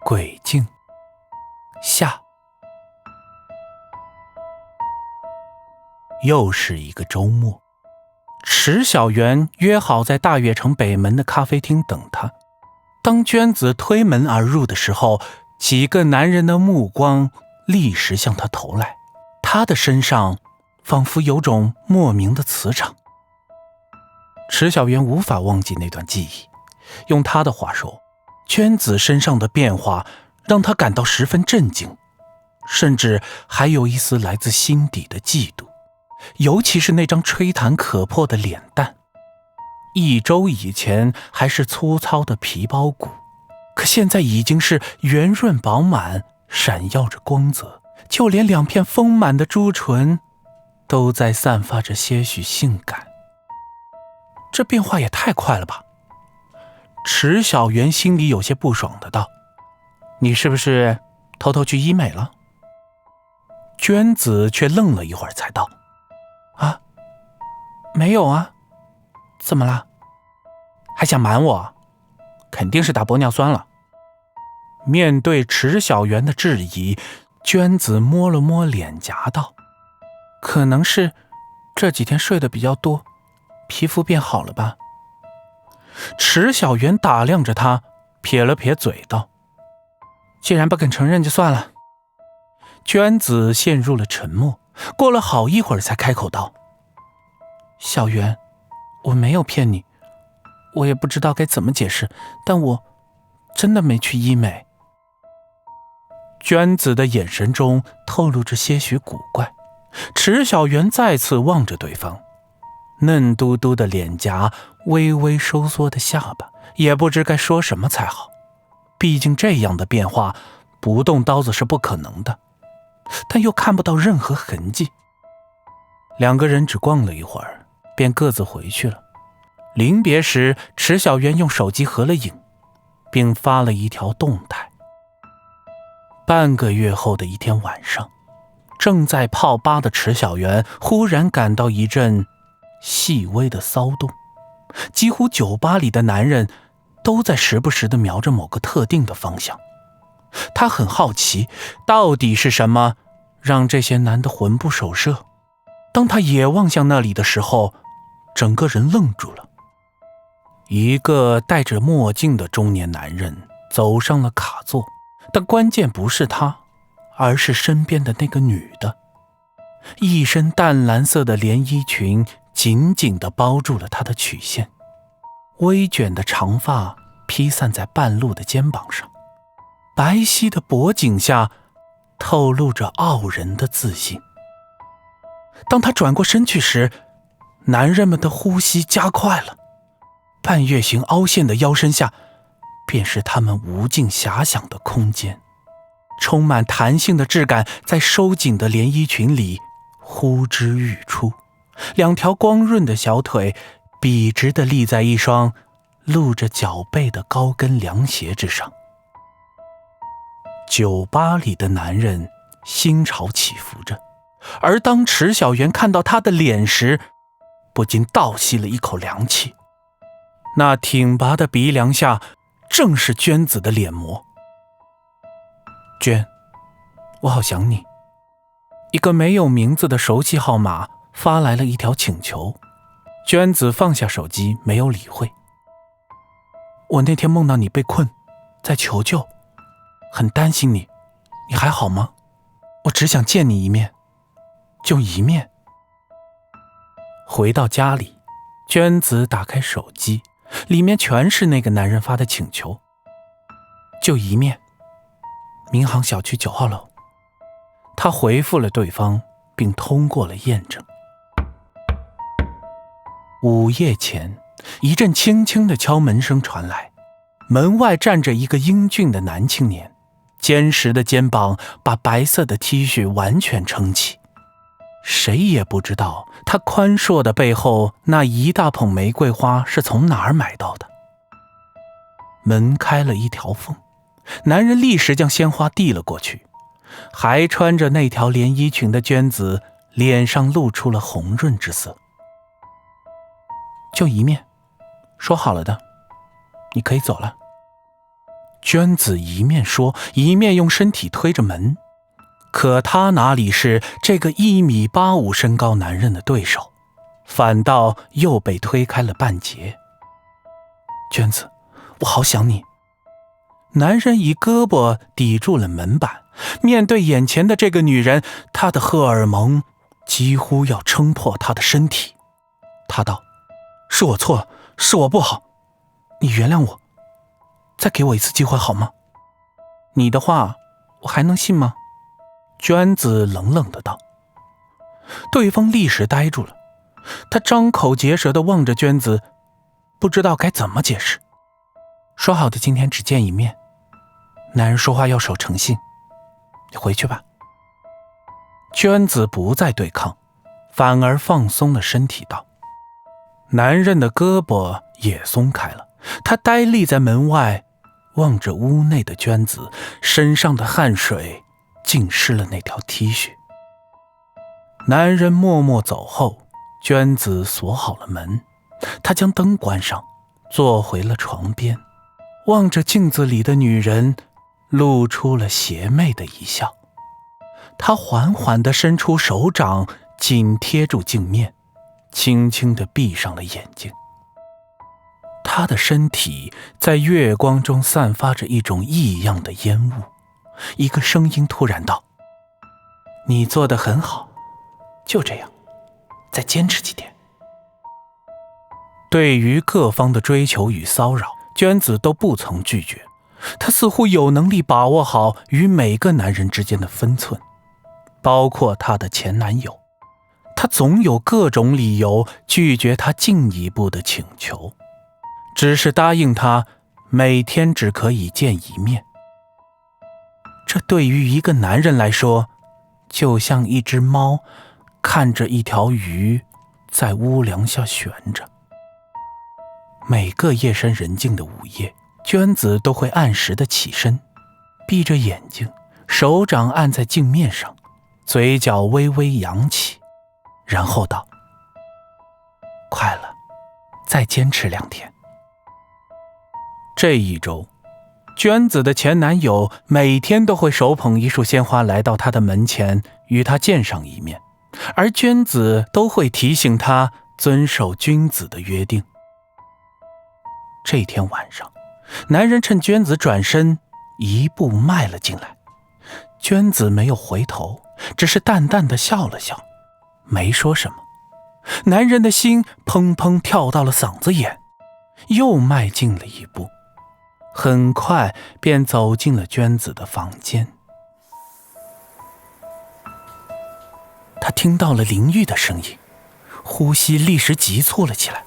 鬼镜下。又是一个周末，池小媛约好在大悦城北门的咖啡厅等他。当娟子推门而入的时候，几个男人的目光立时向他投来，他的身上仿佛有种莫名的磁场。池小媛无法忘记那段记忆，用他的话说，娟子身上的变化让他感到十分震惊，甚至还有一丝来自心底的嫉妒，尤其是那张吹弹可破的脸蛋。1周以前还是粗糙的皮包骨，可现在已经是圆润饱满，闪耀着光泽，就连2片丰满的朱唇都在散发着些许性感。这变化也太快了吧！池小媛心里有些不爽的道：“你是不是偷偷去医美了？”娟子却愣了一会儿才道：“啊，没有啊，怎么了？还想瞒我？肯定是打玻尿酸了。”面对池小媛的质疑，娟子摸了摸脸颊道：“可能是这几天睡得比较多，皮肤变好了吧。”池小媛打量着他，撇了撇嘴道：“既然不肯承认就算了。”娟子陷入了沉默，过了好一会儿才开口道：“小媛，我没有骗你，我也不知道该怎么解释，但我真的没去医美。”娟子的眼神中透露着些许古怪，池小媛再次望着对方，嫩嘟嘟的脸颊，微微收缩的下巴，也不知该说什么才好。毕竟这样的变化，不动刀子是不可能的，但又看不到任何痕迹。2个人只逛了一会儿，便各自回去了。临别时，池小媛用手机合了影，并发了一条动态。半个月后的一天晚上，正在泡吧的池小媛忽然感到一阵细微的骚动，几乎酒吧里的男人都在时不时地瞄着某个特定的方向。他很好奇，到底是什么让这些男的魂不守舍？当他也望向那里的时候，整个人愣住了。一个戴着墨镜的中年男人走上了卡座，但关键不是他，而是身边的那个女的。一身淡蓝色的连衣裙紧紧地包住了她的曲线，微卷的长发披散在半露的肩膀上，白皙的脖颈下透露着傲人的自信。当他转过身去时，男人们的呼吸加快了，半月形凹陷的腰身下便是他们无尽遐想的空间，充满弹性的质感在收紧的连衣裙里呼之欲出，2条光润的小腿笔直地立在一双露着脚背的高跟凉鞋之上。酒吧里的男人心潮起伏着，而当池小媛看到他的脸时，不禁倒吸了一口凉气。那挺拔的鼻梁下正是娟子的脸模。娟，我好想你。一个没有名字的熟悉号码发来了一条请求，娟子放下手机没有理会。我那天梦到你被困，在求救，很担心你，你还好吗？我只想见你一面，就一面。回到家里，娟子打开手机，里面全是那个男人发的请求，就一面，民航小区9号楼。他回复了对方，并通过了验证。午夜前，一阵轻轻的敲门声传来，门外站着一个英俊的男青年，坚实的肩膀把白色的 T 恤完全撑起。谁也不知道他宽硕的背后那一大捧玫瑰花是从哪儿买到的。门开了一条缝，男人立时将鲜花递了过去。还穿着那条连衣裙的娟子脸上露出了红润之色。就一面，说好了的，你可以走了。娟子一面说，一面用身体推着门，可她哪里是这个1.85米身高男人的对手，反倒又被推开了半截。娟子，我好想你。男人以胳膊抵住了门板，面对眼前的这个女人，他的荷尔蒙几乎要撑破他的身体。他道：是我错了，是我不好，你原谅我，再给我一次机会好吗？你的话我还能信吗？娟子冷冷地道。对方立时呆住了，他张口结舌地望着娟子，不知道该怎么解释。说好的今天只见一面，男人说话要守诚信，你回去吧。娟子不再对抗，反而放松了身体道。男人的胳膊也松开了，他呆立在门外，望着屋内的娟子，身上的汗水浸湿了那条 T 恤。男人默默走后，娟子锁好了门，她将灯关上，坐回了床边，望着镜子里的女人，露出了邪魅的一笑。她缓缓地伸出手掌，紧贴住镜面，轻轻地闭上了眼睛。她的身体在月光中散发着一种异样的烟雾。一个声音突然道：你做得很好，就这样，再坚持几天。对于各方的追求与骚扰，娟子都不曾拒绝。她似乎有能力把握好与每个男人之间的分寸，包括她的前男友。她总有各种理由拒绝他进一步的请求，只是答应他每天只可以见一面。这对于一个男人来说，就像一只猫看着一条鱼在屋梁下悬着。每个夜深人静的午夜，娟子都会按时的起身，闭着眼睛，手掌按在镜面上，嘴角微微扬起，然后道：快了，再坚持2天。这一周，娟子的前男友每天都会手捧一束鲜花来到她的门前，与她见上一面，而娟子都会提醒他遵守君子的约定。这天晚上，男人趁娟子转身，一步迈了进来。娟子没有回头，只是淡淡的笑了笑，没说什么。男人的心砰砰跳到了嗓子眼，又迈进了一步，很快便走进了娟子的房间。他听到了淋浴的声音，呼吸立时急促了起来。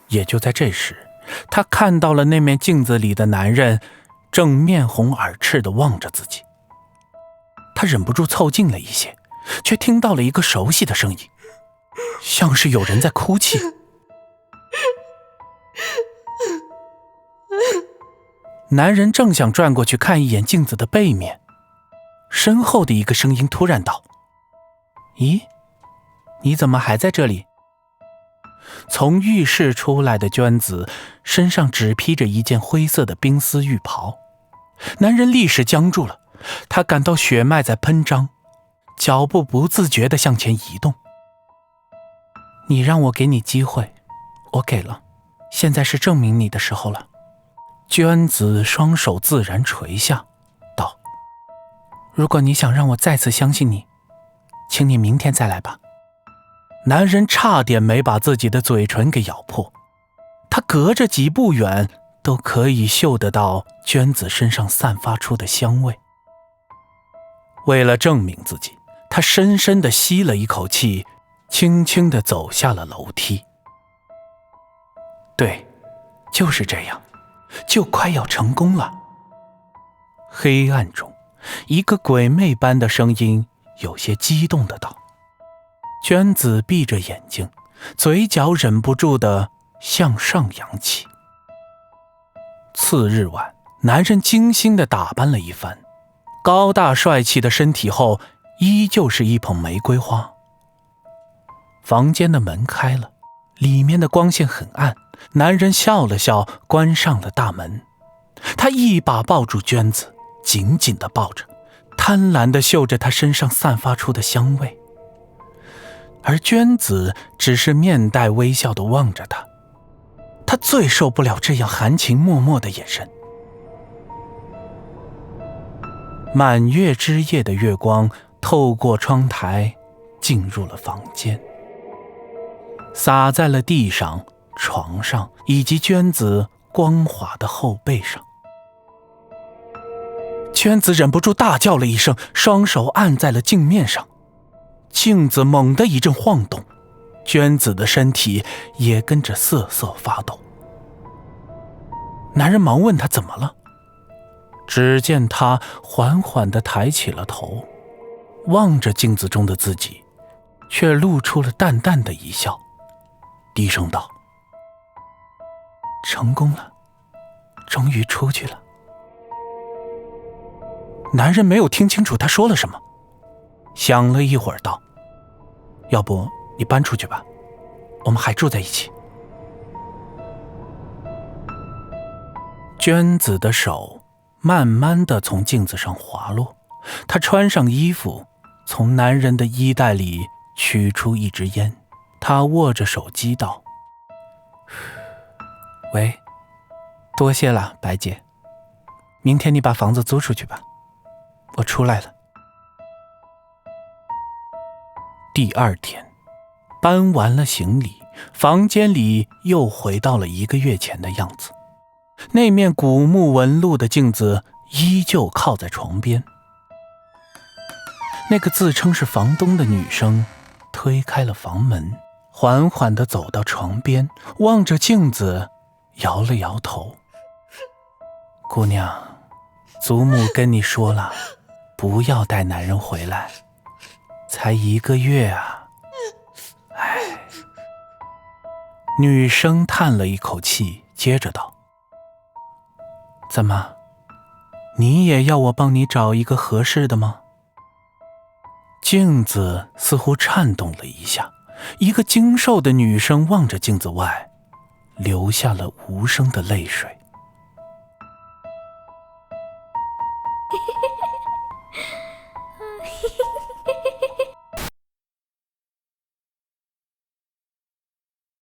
也就在这时，他看到了那面镜子里的男人正面红耳赤地望着自己。他忍不住凑近了一些，却听到了一个熟悉的声音，像是有人在哭泣。男人正想转过去看一眼镜子的背面，身后的一个声音突然道：咦，你怎么还在这里？从浴室出来的娟子身上只披着一件灰色的冰丝浴袍。男人立时僵住了，他感到血脉在喷张，脚步不自觉地向前移动。你让我给你机会，我给了，现在是证明你的时候了。娟子双手自然垂下，道：如果你想让我再次相信你，请你明天再来吧。男人差点没把自己的嘴唇给咬破，他隔着几步远都可以嗅得到娟子身上散发出的香味。为了证明自己，他深深地吸了一口气，轻轻地走下了楼梯。对，就是这样，就快要成功了。黑暗中，一个鬼魅般的声音有些激动地道。娟子闭着眼睛，嘴角忍不住地向上扬起。次日晚，男人精心地打扮了一番，高大帅气的身体后依旧是一捧玫瑰花。房间的门开了，里面的光线很暗，男人笑了笑，关上了大门。他一把抱住娟子，紧紧地抱着，贪婪地嗅着她身上散发出的香味。而娟子只是面带微笑地望着他，他最受不了这样含情脉脉的眼神。满月之夜的月光透过窗台进入了房间，洒在了地上、床上以及娟子光滑的后背上。娟子忍不住大叫了一声，双手按在了镜面上，镜子猛地一阵晃动，娟子的身体也跟着瑟瑟发抖。男人忙问她怎么了，只见她缓缓地抬起了头，望着镜子中的自己，却露出了淡淡的一笑，低声道：成功了，终于出去了。男人没有听清楚他说了什么，想了一会儿道：要不你搬出去吧，我们还住在一起。娟子的手慢慢地从镜子上滑落，她穿上衣服，从男人的衣袋里取出一支烟，她握着手机道：喂，多谢了，白姐，明天你把房子租出去吧，我出来了。第二天，搬完了行李，房间里又回到了1个月前的样子。那面古木纹路的镜子依旧靠在床边。那个自称是房东的女生推开了房门，缓缓地走到床边，望着镜子摇了摇头。姑娘，祖母跟你说了，不要带男人回来，才1个月啊。唉。女生叹了一口气，接着道：怎么，你也要我帮你找一个合适的吗？镜子似乎颤动了一下，一个精瘦的女生望着镜子外，流下了无声的泪水。